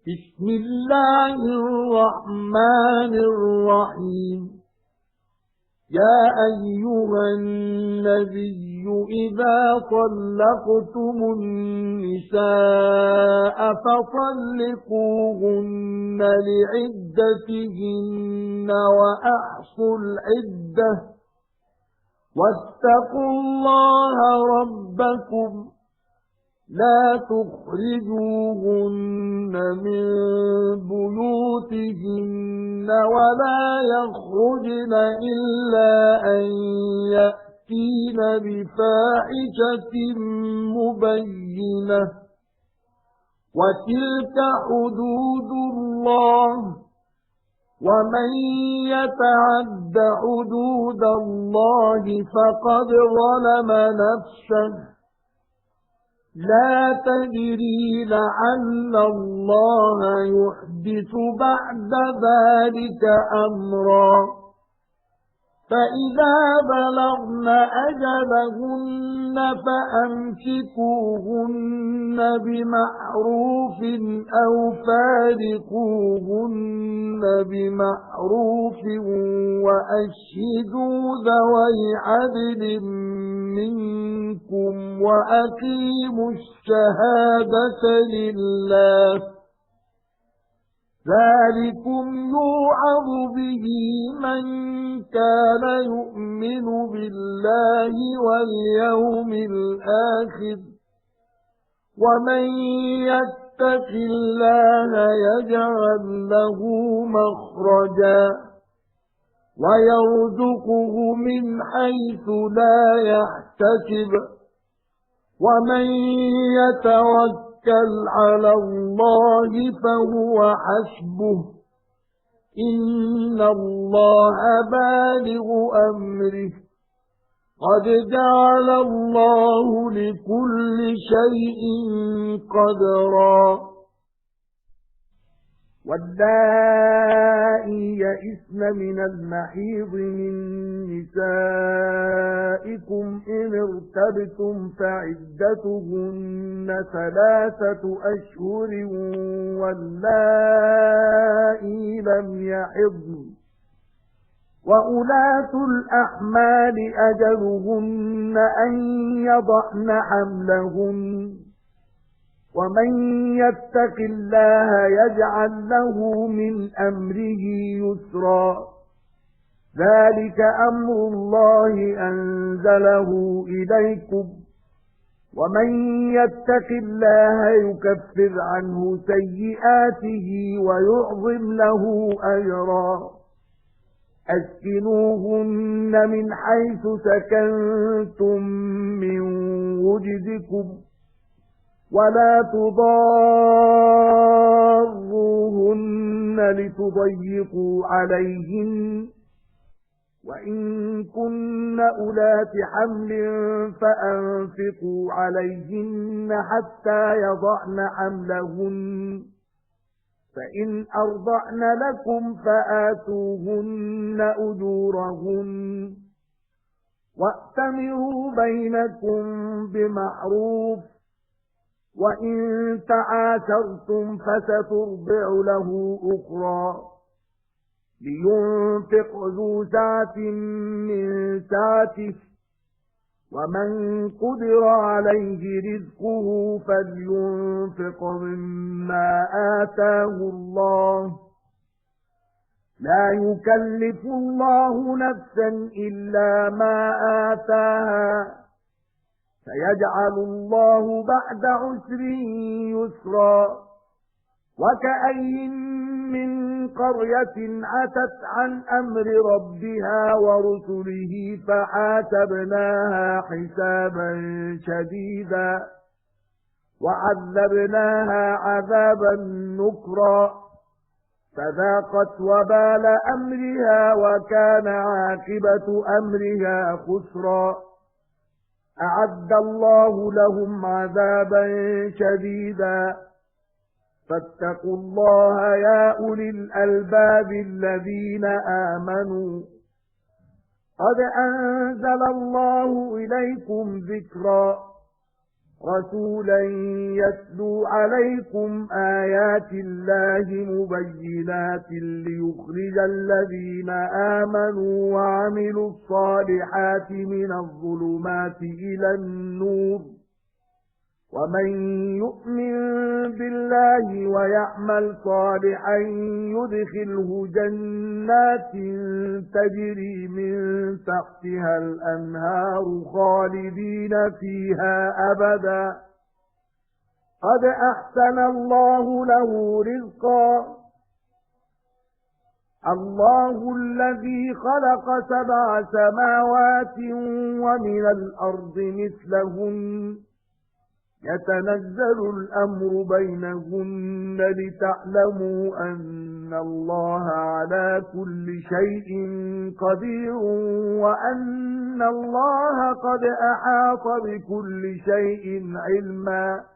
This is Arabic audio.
بسم الله الرحمن الرحيم. يا أيها النبي إذا طلقتم النساء فطلقوهن لعدتهن وأحصوا العدة واتقوا الله ربكم لا تخرجوهن من بيوتهن ولا يخرجن إلا أن يأتين بفاحشة مبينة وتلك حدود الله ومن يتعد حدود الله فقد ظلم نفسه لا تدري لعل الله يحدث بعد ذلك أمرا فإذا بلغن أجلهن فأمسكوهن بمعروف أو فارقوهن بمعروف وأشهدوا ذوي عدل منكم وأقيموا الشهادة لله ذلكم يوعظ به من كان يؤمن بالله واليوم الآخر ومن يتق الله يجعل له مخرجا ويرزقه من حيث لا يحتسب ومن يتوكل على الله فهو حسبه إن الله بالغ أمره قد جعل الله لكل شيء قدرا واللائي يئسن من المحيض من نسائكم إن ارتبتم فعدتهن 3 أشهر واللائي لم يحضن وأولاة الأحمال أجلهن أن يضعن حملهن ومن يتق الله يجعل له من أمره يسرا ذلك أمر الله أنزله إليكم ومن يتق الله يكفر عنه سيئاته ويعظم له أجرا أسكنوهن من حيث سكنتم من وجدكم ولا تضاروهن لتضيقوا عليهن وإن كن أولات حمل فأنفقوا عليهن حتى يضعن حملهن فإن أرضعن لكم فآتوهن أجورهن وأتمروا بينكم بمعروف وإن تعاسرتم فسترضع له أخرى لينفق ذو سعة من سعته ومن قدر عليه رزقه فلينفق مما آتاه الله لا يكلف الله نفسا إلا ما آتاها سيجعل الله بعد عسر يسرا وكأين من قرية عتت عن أمر ربها ورسله فحاسبناها حسابا شديدا وعذبناها عذابا نكرا فذاقت وبال أمرها وكان عاقبة أمرها خسرا أعد الله لهم عذابا شديدا فاتقوا الله يا أولي الألباب الذين آمنوا قد أنزل الله إليكم ذكرا رَسُولًا يَتْلُو عَلَيْكُمْ آيَاتِ اللَّهِ مُبَيِّنَاتٍ لِيُخْرِجَ الَّذِينَ آمَنُوا وَعَمِلُوا الصَّالِحَاتِ مِنَ الظُّلُمَاتِ إِلَى النُّورِ وَمَن يُؤْمِن بِاللَّهِ وَيَعْمَلْ صَالِحًا يُدْخِلْهُ جَنَّاتٍ تَجْرِي مِن تَحْتِهَا الْأَنْهَارُ خَالِدِينَ فِيهَا أَبَدًا قَدْ أَحْسَنَ اللَّهُ لَهُ رِزْقًا اللَّهُ الَّذِي خَلَقَ 7 سَمَاوَاتٍ وَمِنَ الْأَرْضِ مِثْلَهُنَّ يَتَنَزَّلُ الْأَمْرُ بَيْنَهُنَّ لِتَعْلَمُوا أَنَّ اللَّهَ عَلَى كُلِّ شَيْءٍ قَدِيرٌ وَأَنَّ اللَّهَ قَدْ أَحَاطَ بِكُلِّ شَيْءٍ عِلْمًا